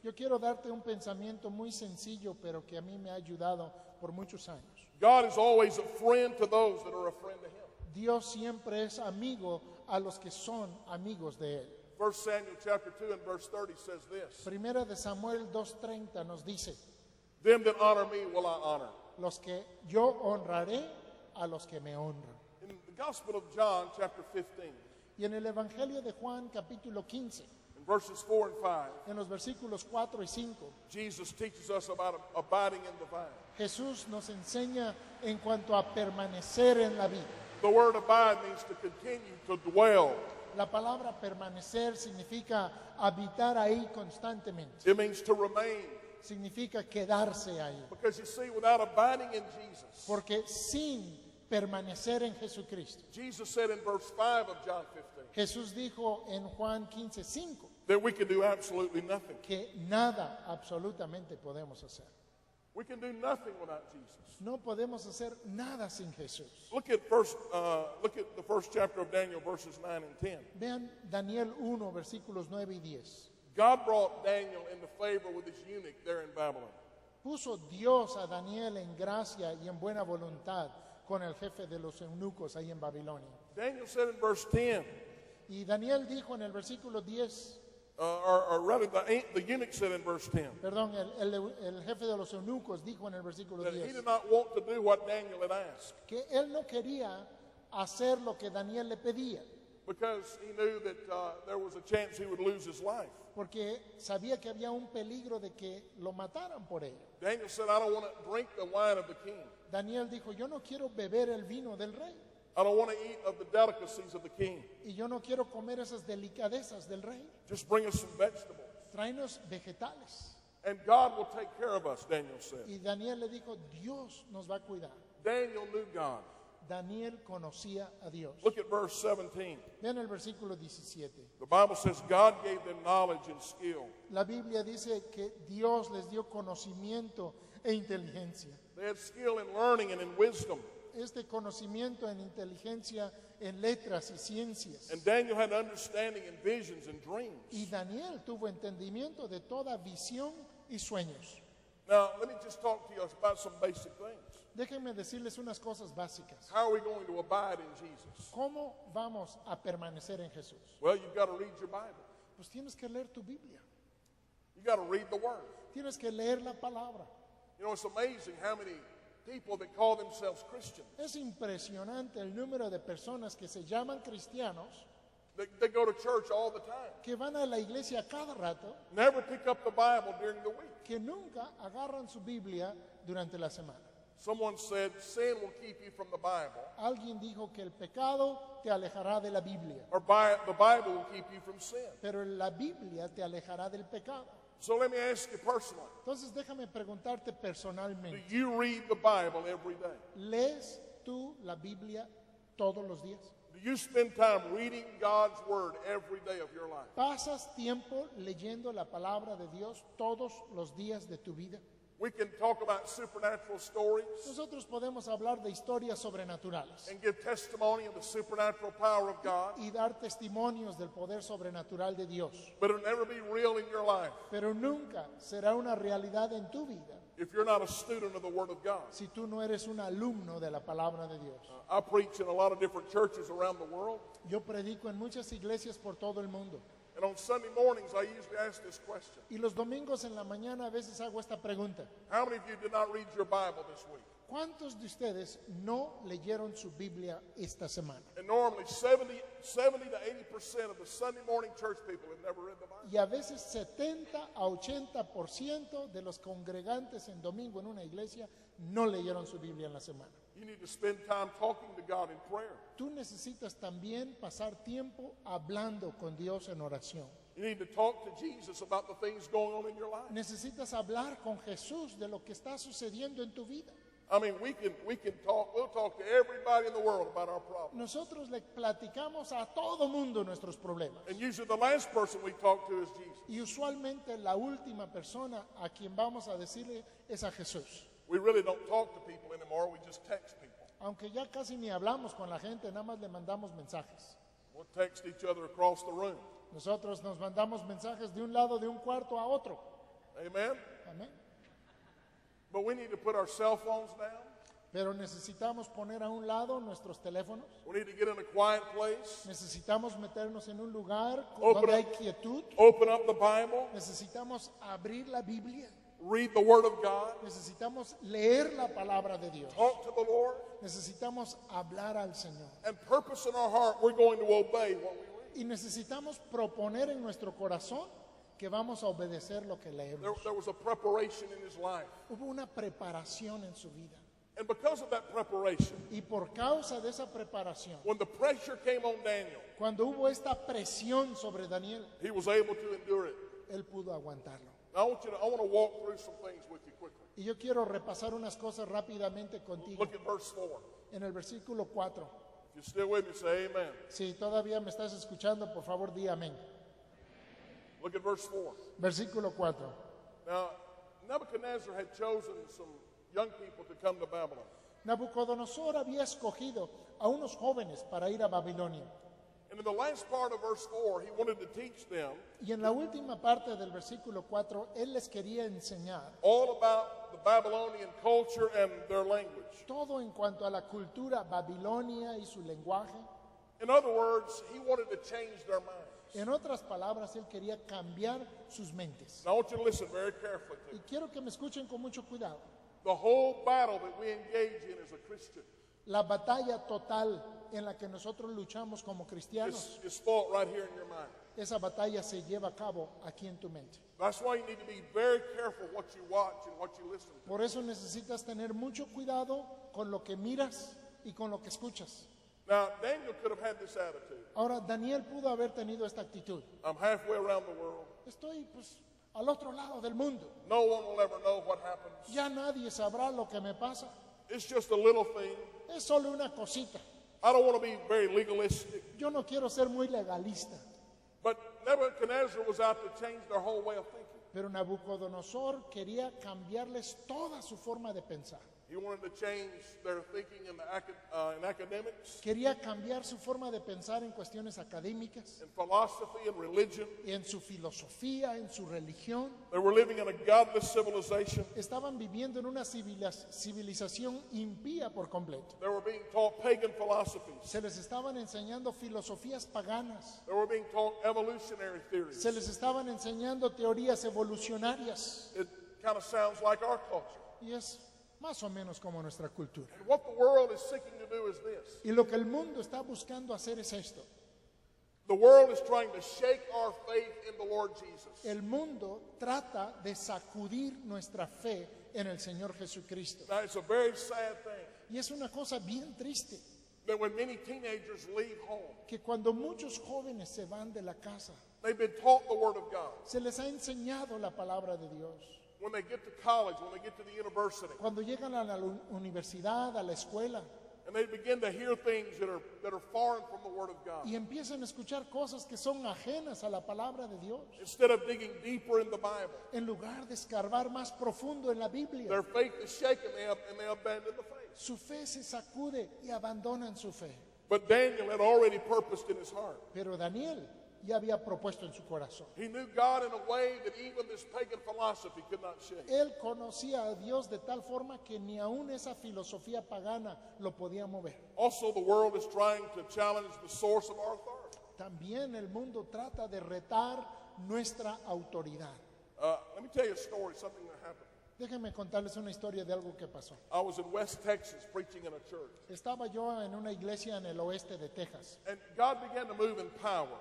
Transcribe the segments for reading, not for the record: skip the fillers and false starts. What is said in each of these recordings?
Yo quiero darte un pensamiento muy sencillo, pero que a mí me ha ayudado por muchos años. God is always a friend to those that are a friend to him. Dios siempre es amigo a los que son amigos de Él. 1 Samuel chapter 2 and verse 30 says this. Primera de Samuel 2:30 nos dice, Them that honor me will I honor. los que yo honraré a los que me honran. In the Gospel of John chapter 15, Y en el Evangelio de Juan capítulo 15, in verses 4 and 5, en los versículos 4 y 5, Jesus teaches us about abiding in the vine. Jesús nos enseña en cuanto a permanecer en la vida. The word abide means to continue, to dwell. La palabra permanecer significa habitar ahí constantemente, It means to remain. significa quedarse ahí. Because you see, without abiding in Jesus, Porque sin permanecer en Jesucristo, Jesus said in verse 5 of John 15 Jesús dijo en Juan 15:5 that we can do absolutely nothing. que nada absolutamente podemos hacer. We can do nothing without Jesus. No podemos hacer nada sin Jesús. Look at the first chapter of Daniel, verses 9 and 10. Vean Daniel 1, versículos 9 y 10. God brought Daniel into favor with his eunuch there in Babylon. Puso Dios a Daniel en gracia y en buena voluntad con el jefe de los eunucos ahí en Babilonia. Daniel said in verse 10, Y Daniel dijo en el versículo 10, or rather the eunuch said in verse 10, perdón, el jefe de los eunucos dijo en el versículo that he 10 did not want to do what Daniel had asked, que él no quería hacer lo que Daniel le pedía, because he knew that there was a chance he would lose his life. porque sabía que había un peligro de que lo mataran por ello. Daniel said, I don't want to drink the wine of the king. Daniel dijo, yo no quiero beber el vino del rey I don't want to eat of the delicacies of the king. y yo no quiero comer esas delicadezas del rey. Just bring us some vegetables. Tráenos vegetales. And God will take care of us, Daniel said. Y Daniel le dijo, Dios nos va a cuidar. Daniel knew God. Daniel conocía a Dios. Look at verse 17. Vean el versículo 17. The Bible says God gave them knowledge and skill. La Biblia dice que Dios les dio conocimiento e inteligencia. They had skill in learning and in wisdom. Este conocimiento en inteligencia, en letras y ciencias. And Daniel had understanding in visions and dreams. Y Daniel tuvo entendimiento de toda visión y sueños. Now, let me just talk to you about some basic things. Déjenme decirles unas cosas básicas. How are we going to abide in Jesus? ¿Cómo vamos a permanecer en Jesús? Well, you've got to read your Bible. Pues tienes que leer tu Biblia. You've got to read the Word. Tienes que leer la palabra. You know, it's amazing how many people that call themselves Christians, Es impresionante el número de personas que se llaman cristianos, they go to church all the time, que van a la iglesia cada rato, never pick up the Bible during the week. que nunca agarran su Biblia durante la semana. Someone said sin will keep you from the Bible, Alguien dijo que el pecado te alejará de la Biblia, or the Bible will keep you from sin. pero la Biblia te alejará del pecado. So let me ask you personally, Entonces déjame preguntarte do personalmente, you read the Bible every day? ¿lees tú la Biblia todos los días? Do you spend time reading God's Word every day of your life? ¿Pasas tiempo leyendo la palabra de Dios todos los días de tu vida? We can talk about supernatural stories Nosotros podemos hablar de historias sobrenaturales and give testimony of the supernatural power of God, y dar testimonios del poder sobrenatural de Dios, but it'll never be real in your life pero nunca será una realidad en tu vida if you're not a student of the Word of God. si tú no eres un alumno de la palabra de Dios. I preach in a lot of different churches around the world, Yo predico en muchas iglesias por todo el mundo and on Sunday mornings I usually ask this question. y los domingos en la mañana a veces hago esta pregunta. How many of you did not read your Bible this week? ¿Cuántos de ustedes no leyeron su Biblia esta semana? And normally 70 to 80% of the Sunday morning church people have never read the Bible. Y a veces 70 a 80% de los congregantes en domingo en una iglesia no leyeron su Biblia en la semana. You need to spend time talking to God in prayer. Tú necesitas también pasar tiempo hablando con Dios en oración. You need to talk to Jesus about the things going on in your life. Necesitas hablar con Jesús de lo que está sucediendo en tu vida. I mean, we can talk, we'll talk to everybody in the world about our problems. Nosotros le platicamos a todo mundo nuestros problemas. And usually the last person we talk to is Jesus. Y usualmente la última persona a quien vamos a decirle es a Jesús. We really don't talk to people anymore, we just text people. Aunque ya casi ni hablamos con la gente, nada más le mandamos mensajes. We'll text each other across the room. Nosotros nos mandamos mensajes de un lado de un cuarto a otro. Amen? Amén. But we need to put our cell phones down. Pero necesitamos poner a un lado nuestros teléfonos. We need to get in a quiet place. Necesitamos meternos en un lugar Open donde up. hay quietud. Open up the Bible. Necesitamos abrir la Biblia. Read the Word of God. Necesitamos leer la palabra de Dios. Talk to the Lord. Necesitamos hablar al Señor. And purpose in our heart, we're going to obey what we read. Y necesitamos proponer en nuestro corazón que vamos a obedecer lo que leemos. There was a preparation in his life. Hubo una preparación en su vida. And because of that preparation, Y por causa de esa preparación, when the pressure came on Daniel, cuando hubo esta presión sobre Daniel, he was able to endure it. él pudo aguantarlo. Now I want to walk through some things with you quickly. Y yo quiero repasar unas cosas rápidamente contigo. Look at verse 4. En el versículo 4. If you're still with me, say amen. Si todavía me estás escuchando, por favor, di amén. Look at verse 4. Versículo 4. Now, Nebuchadnezzar had chosen some young people to come to Babylon. Nabucodonosor había escogido a unos jóvenes para ir a Babilonia. And in the last part of verse 4, he wanted to teach them Y en la última parte del versículo 4, él les quería enseñar all about the Babylonian culture and their language. todo en cuanto a la cultura babilonia y su lenguaje. In other words, he wanted to change their minds. En otras palabras, él quería cambiar sus mentes. Now, I want you to listen very carefully to Y me. quiero que me escuchen con mucho cuidado. The whole battle that we engage in as a Christian La batalla total en la que nosotros luchamos como cristianos, is fought right here in your mind. esa batalla se lleva a cabo aquí en tu mente. That's why you need to be very careful what you watch and what you listen to. Por eso necesitas tener mucho cuidado con lo que miras y con lo que escuchas. Now, Daniel could have had this attitude. Ahora, Daniel pudo haber tenido esta actitud. I'm halfway around the world. Estoy pues al otro lado del mundo. No one will ever know what happens. Ya nadie sabrá lo que me pasa. It's just a little thing. Es solo una cosita. I don't want to be very legalistic. Yo no quiero ser muy legalista. But Nebuchadnezzar was out to change their whole way of thinking. Pero Nabucodonosor quería cambiarles toda su forma de pensar. He wanted to change their thinking in academics, Quería cambiar su forma de pensar en cuestiones académicas, in philosophy, and religion. en su filosofía, en su religión. They were living in a godless civilization. Estaban viviendo en una civilización impía por completo. They were being taught pagan philosophies. Se les estaban enseñando filosofías paganas. They were being taught evolutionary theories. Se les estaban enseñando teorías evolucionarias. It kind of sounds like our culture. Y es más o menos como nuestra cultura. And what the world is seeking to do is this. Y lo que el mundo está buscando hacer es esto. The world is trying to shake our faith in the Lord Jesus. El mundo trata de sacudir nuestra fe en el Señor Jesucristo. Now, it's a very sad thing Y es una cosa bien triste that when many teenagers leave home, que cuando muchos jóvenes se van de la casa, they've been taught the Word of God. se les ha enseñado la palabra de Dios. When they get to college, when they get to the university, Cuando llegan a la universidad, a la escuela, and they begin to hear things that are foreign from the Word of God. y empiezan a escuchar cosas que son ajenas a la palabra de Dios, Instead of digging deeper in the Bible, en lugar de escarbar más profundo en la Biblia, their faith is shaken and they abandon the faith. su fe se sacude y abandonan su fe. But Daniel had already purposed in his heart. Pero Daniel ya había propuesto en su corazón. He knew God in a way that even this pagan philosophy could not shake. Él conocía a Dios de tal forma que ni aún esa filosofía pagana lo podía mover. Also, the world is trying to challenge the source of our authority. También el mundo trata de retar nuestra autoridad. Let me tell you a story, something that happened. Déjenme contarles una historia de algo que pasó. I was in West Texas preaching in a church, Estaba yo en una iglesia en el oeste de Texas and God began to move in power,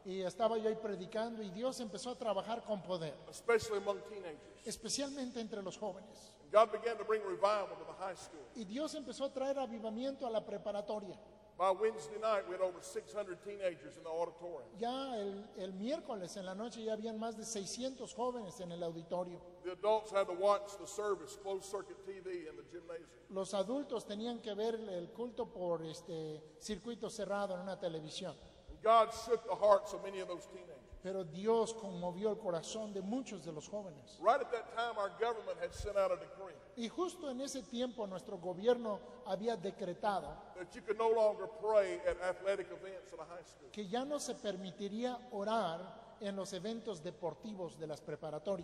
y estaba yo ahí predicando y Dios empezó a trabajar con poder, especially among teenagers. especialmente entre los jóvenes. God began to bring revival to the high school. Y Dios empezó a traer avivamiento a la preparatoria. By Wednesday night, we had over 600 teenagers in the auditorium. Ya el miércoles en la noche ya habían más de 600 jóvenes en el auditorio. The adults had to watch the service, closed circuit TV in the gymnasium. Los adultos tenían que ver el culto por circuito cerrado en una televisión. And God shook the hearts of many of those teenagers. Pero Dios conmovió el corazón de muchos de los jóvenes. Right at that time, our government had sent out a decree Y justo en ese tiempo nuestro gobierno había decretado that you could no longer pray at athletic events at a high school. que ya no se permitiría orar en los eventos deportivos de las preparatorias.